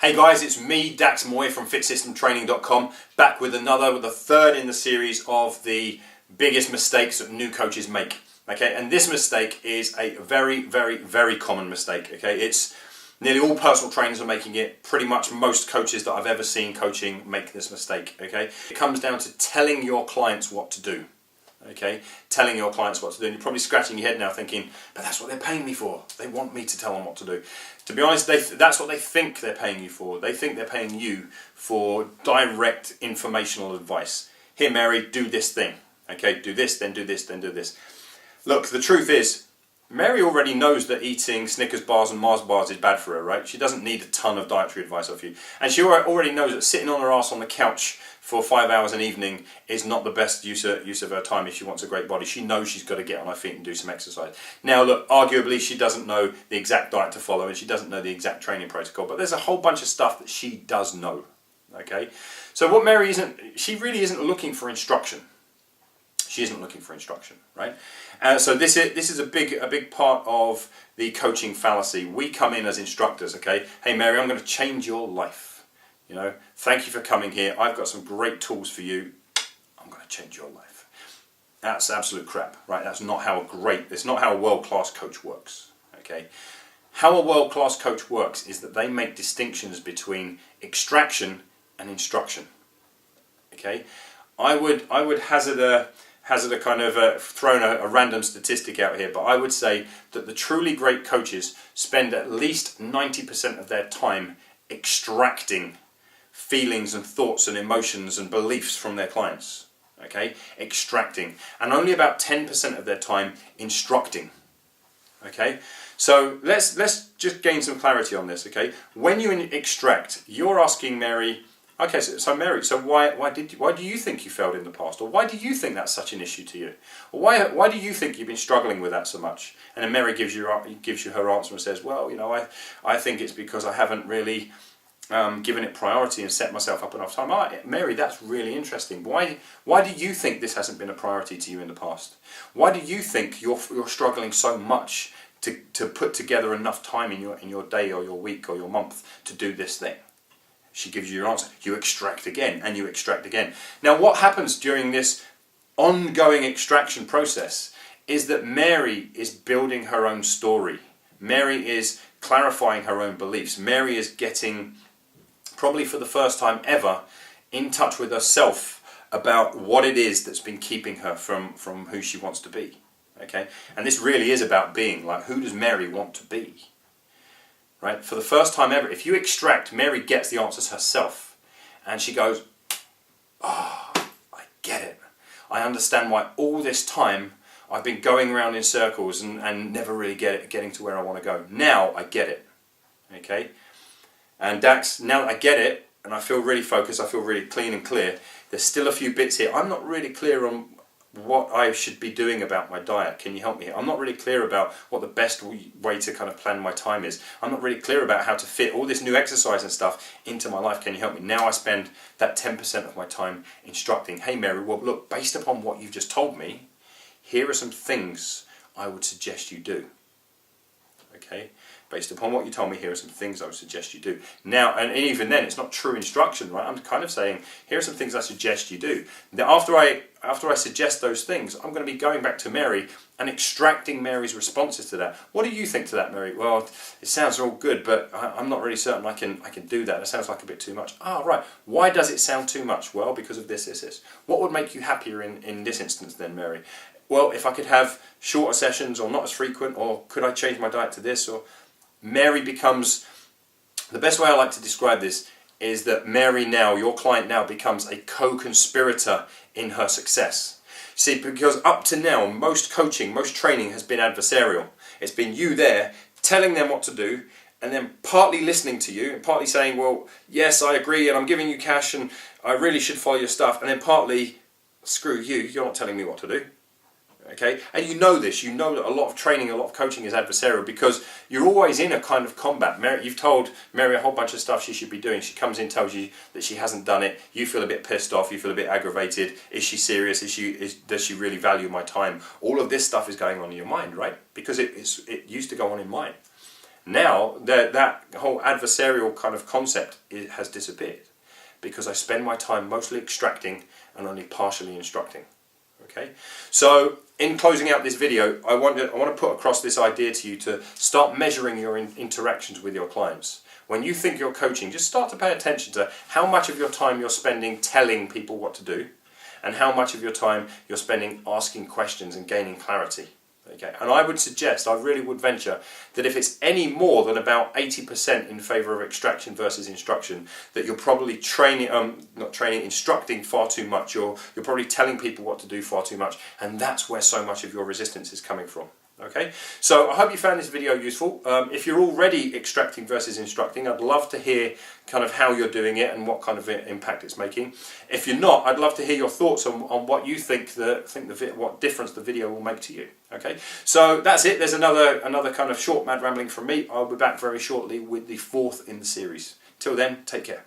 Hey guys, it's me, Dax Moy from FitSystemTraining.com, back with the third in the series of the biggest mistakes that new coaches make. Okay, and this mistake is a very, very, very common mistake. Okay, it's nearly all personal trainers are making it. Pretty much most coaches that I've ever seen coaching make this mistake. Okay, it comes down to telling your clients what to do. Okay, telling your clients what to do. And you're probably scratching your head now thinking, but that's what they're paying me for. They want me to tell them what to do. To be honest, that's what they think they're paying you for. They think they're paying you for direct informational advice. Here, Mary, do this thing. Okay, do this, then do this, then do this. Look, the truth is, Mary already knows that eating Snickers bars and Mars bars is bad for her, right? She doesn't need a ton of dietary advice off you. And she already knows that sitting on her ass on the couch for 5 hours an evening is not the best use of her time if she wants a great body. She knows she's got to get on her feet and do some exercise. Now look, arguably she doesn't know the exact diet to follow and she doesn't know the exact training protocol, but there's a whole bunch of stuff that she does know. Okay? So what Mary she really isn't looking for instruction. She isn't looking for instruction, right? So this is a big part of the coaching fallacy. We come in as instructors, okay? Hey Mary, I'm going to change your life. You know, thank you for coming here. I've got some great tools for you. I'm going to change your life. That's absolute crap, right? That's not how it's not how a world-class coach works, okay? How a world-class coach works is that they make distinctions between extraction and instruction, okay? I would hazard a kind of thrown a random statistic out here, but I would say that the truly great coaches spend at least 90% of their time extracting feelings and thoughts and emotions and beliefs from their clients. Okay, extracting, and only about 10% of their time instructing. Okay, so let's just gain some clarity on this. Okay, when you extract, you're asking Mary. Okay, so Mary, so why do you think you failed in the past, or why do you think that's such an issue to you, or why do you think you've been struggling with that so much? And then Mary gives you her answer and says, well, you know, I think it's because I haven't really given it priority and set myself up enough time. Mary, that's really interesting. Why do you think this hasn't been a priority to you in the past? Why do you think you're struggling so much to put together enough time in your day or your week or your month to do this thing? She gives you your answer. You extract again and you extract again. Now what happens during this ongoing extraction process is that Mary is building her own story. Mary is clarifying her own beliefs. Mary is getting, probably for the first time ever, in touch with herself about what it is that's been keeping her from who she wants to be. Okay? And this really is about being. Like, who does Mary want to be? Right? For the first time ever, if you extract, Mary gets the answers herself. And she goes, oh, I get it. I understand why all this time I've been going around in circles and never really getting to where I want to go. Now I get it. Okay? And Dax, now that I get it, and I feel really focused, I feel really clean and clear, there's still a few bits here. I'm not really clear on what I should be doing about my diet. Can you help me here? I'm not really clear about what the best way to kind of plan my time is. I'm not really clear about how to fit all this new exercise and stuff into my life. Can you help me? Now I spend that 10% of my time instructing. Hey Mary, well look, based upon what you've just told me, here are some things I would suggest you do. Okay? Based upon what you told me, here are some things I would suggest you do. Now, and even then, it's not true instruction, right? I'm kind of saying, here are some things I suggest you do. Now, after I suggest those things, I'm going to be going back to Mary and extracting Mary's responses to that. What do you think to that, Mary? Well, it sounds all good, but I'm not really certain I can do that. It sounds like a bit too much. Ah, right. Why does it sound too much? Well, because of this. What would make you happier in this instance then, Mary? Well, if I could have shorter sessions or not as frequent, or could I change my diet to this, or Mary becomes, the best way I like to describe this is that Mary now, your client now, becomes a co-conspirator in her success. See, because up to now, most coaching, most training has been adversarial. It's been you there telling them what to do, and then partly listening to you, and partly saying, well, yes, I agree, and I'm giving you cash, and I really should follow your stuff, and then partly, screw you, you're not telling me what to do. Okay, and you know this. You know that a lot of training, a lot of coaching is adversarial because you're always in a kind of combat. You've told Mary a whole bunch of stuff she should be doing. She comes in, tells you that she hasn't done it. You feel a bit pissed off. You feel a bit aggravated. Is she serious? Does she really value my time? All of this stuff is going on in your mind, right? Because it used to go on in mine. Now that whole adversarial kind of concept has disappeared, because I spend my time mostly extracting and only partially instructing. Okay, so in closing out this video, I want to put across this idea to you to start measuring your interactions with your clients. When you think you're coaching, just start to pay attention to how much of your time you're spending telling people what to do, and how much of your time you're spending asking questions and gaining clarity. Okay, and I would suggest, I really would venture, that if it's any more than about 80% in favour of extraction versus instruction, that you're probably instructing far too much. You're probably telling people what to do far too much, and that's where so much of your resistance is coming from. Okay, so I hope you found this video useful. If you're already extracting versus instructing, I'd love to hear kind of how you're doing it and what kind of impact it's making. If you're not, I'd love to hear your thoughts on what you think what difference the video will make to you. Okay, so that's it. There's another kind of short mad rambling from me. I'll be back very shortly with the 4th in the series. Till then, take care.